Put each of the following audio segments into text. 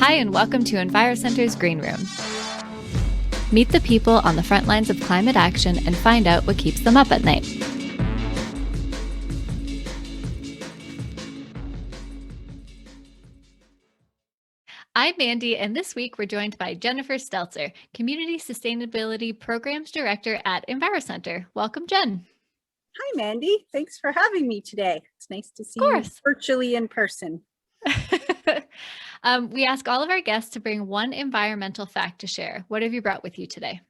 Hi, and welcome to EnviroCentre's Green Room. Meet the people on the front lines of climate action and find out what keeps them up at night. I'm Mandy, and this week we're joined by Jennifer Stelzer, Community Sustainability Programs Director at EnviroCentre. Welcome, Jen. Hi, Mandy. Thanks for having me today. It's nice to see you virtually in person. We ask all of our guests to bring one environmental fact to share. What have you brought with you today?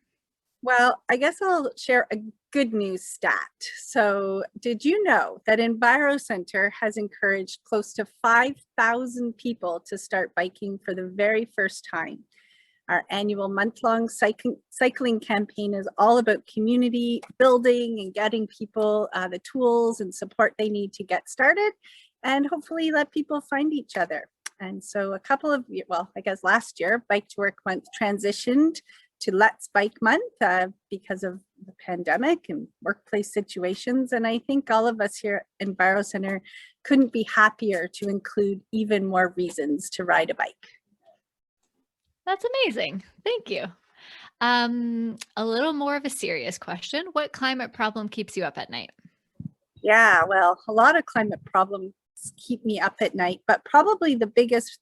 Well, I guess I'll share a good news stat. So did you know that EnviroCentre has encouraged close to 5,000 people to start biking for the very first time? Our annual month-long cycling campaign is all about community building and getting people the tools and support they need to get started and hopefully let people find each other. And so a couple of, well, I guess last year, Bike to Work Month transitioned to Let's Bike Month because of the pandemic and workplace situations. And I think all of us here at EnviroCentre couldn't be happier to include even more reasons to ride a bike. That's amazing. Thank you. A little more of a serious question. What climate problem keeps you up at night? Yeah, well, a lot of climate problems keep me up at night, but probably the biggest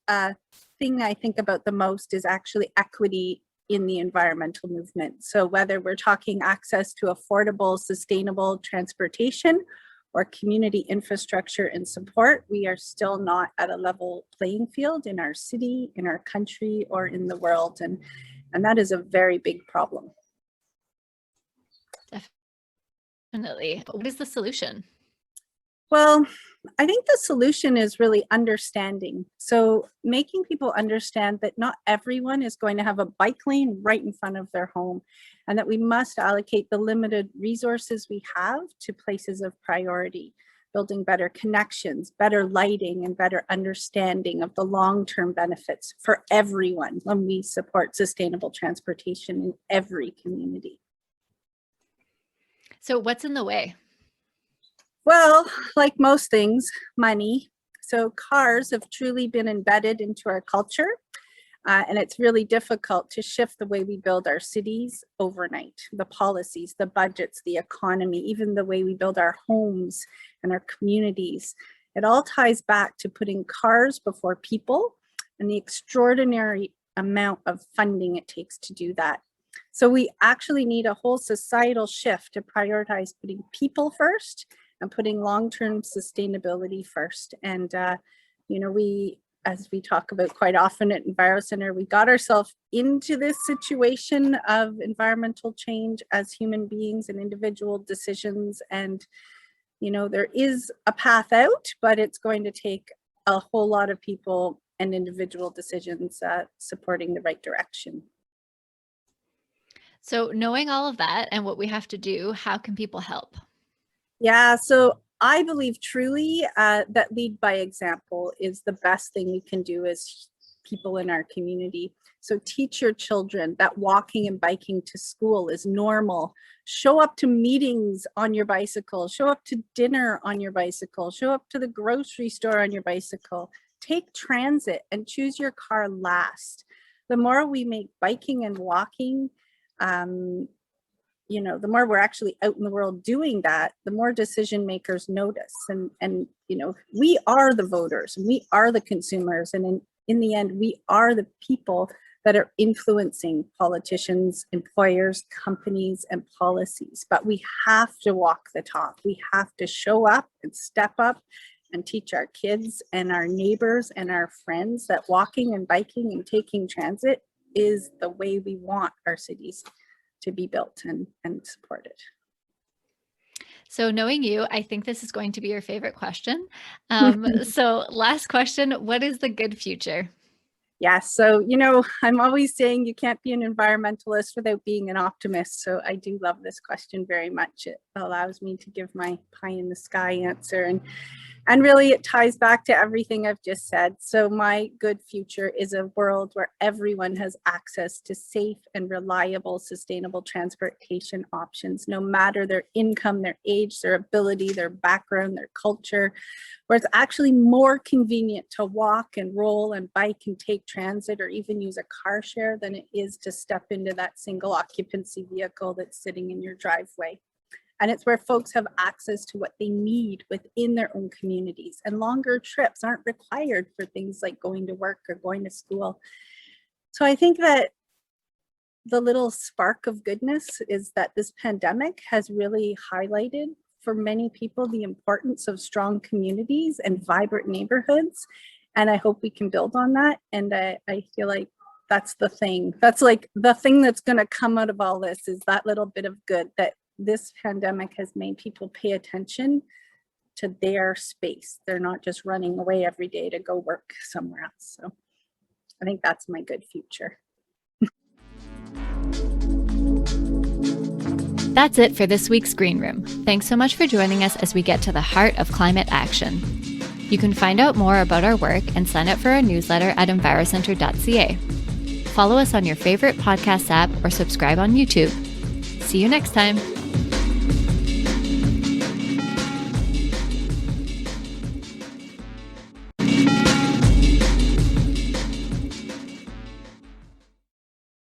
thing I think about the most is actually equity in the environmental movement. So whether we're talking access to affordable, sustainable transportation or community infrastructure and support, we are still not at a level playing field in our city, in our country, or in the world. And that is a very big problem. Definitely. What is the solution? Well, I think the solution is really understanding. So making people understand that not everyone is going to have a bike lane right in front of their home, and that we must allocate the limited resources we have to places of priority, building better connections, better lighting, and better understanding of the long-term benefits for everyone when we support sustainable transportation in every community. So what's in the way? Well, like most things, money. So cars have truly been embedded into our culture, and it's really difficult to shift the way we build our cities overnight. The policies, the budgets, the economy, even the way we build our homes and our communities. It all ties back to putting cars before people and the extraordinary amount of funding it takes to do that. So we actually need a whole societal shift to prioritize putting people first and putting long-term sustainability first. And, you know, as we talk about quite often at EnviroCentre, we got ourselves into this situation of environmental change as human beings and individual decisions. And, you know, there is a path out, but it's going to take a whole lot of people and individual decisions supporting the right direction. So knowing all of that and what we have to do, how can people help? Yeah, so I believe truly that lead by example is the best thing we can do as people in our community. So teach your children that walking and biking to school is normal. Show up to meetings on your bicycle. Show up to dinner on your bicycle. Show up to the grocery store on your bicycle. Take transit and choose your car last. The more we make biking and walking you know, the more we're actually out in the world doing that, the more decision makers notice. And you know, we are the voters, and we are the consumers, and in the end, we are the people that are influencing politicians, employers, companies, and policies. But we have to walk the talk. We have to show up and step up and teach our kids and our neighbors and our friends that walking and biking and taking transit is the way we want our cities to be built and supported. So knowing you, I think this is going to be your favorite question. So last question, what is the good future? Yeah, so, you know, I'm always saying you can't be an environmentalist without being an optimist. So I do love this question very much. It allows me to give my pie in the sky answer. And And really, it ties back to everything I've just said. So my good future is a world where everyone has access to safe and reliable, sustainable transportation options, no matter their income, their age, their ability, their background, their culture, where it's actually more convenient to walk and roll and bike and take transit or even use a car share than it is to step into that single occupancy vehicle that's sitting in your driveway. And it's where folks have access to what they need within their own communities. And longer trips aren't required for things like going to work or going to school. So I think that the little spark of goodness is that this pandemic has really highlighted for many people the importance of strong communities and vibrant neighborhoods. And I hope we can build on that. And I feel like that's the thing. That's like the thing that's going to come out of all this is that little bit of good that this pandemic has made people pay attention to their space. They're not just running away every day to go work somewhere else. So I think that's my good future. That's it for this week's Green Room. Thanks so much for joining us as we get to the heart of climate action. You can find out more about our work and sign up for our newsletter at EnviroCentre.ca. Follow us on your favorite podcast app or subscribe on YouTube. See you next time.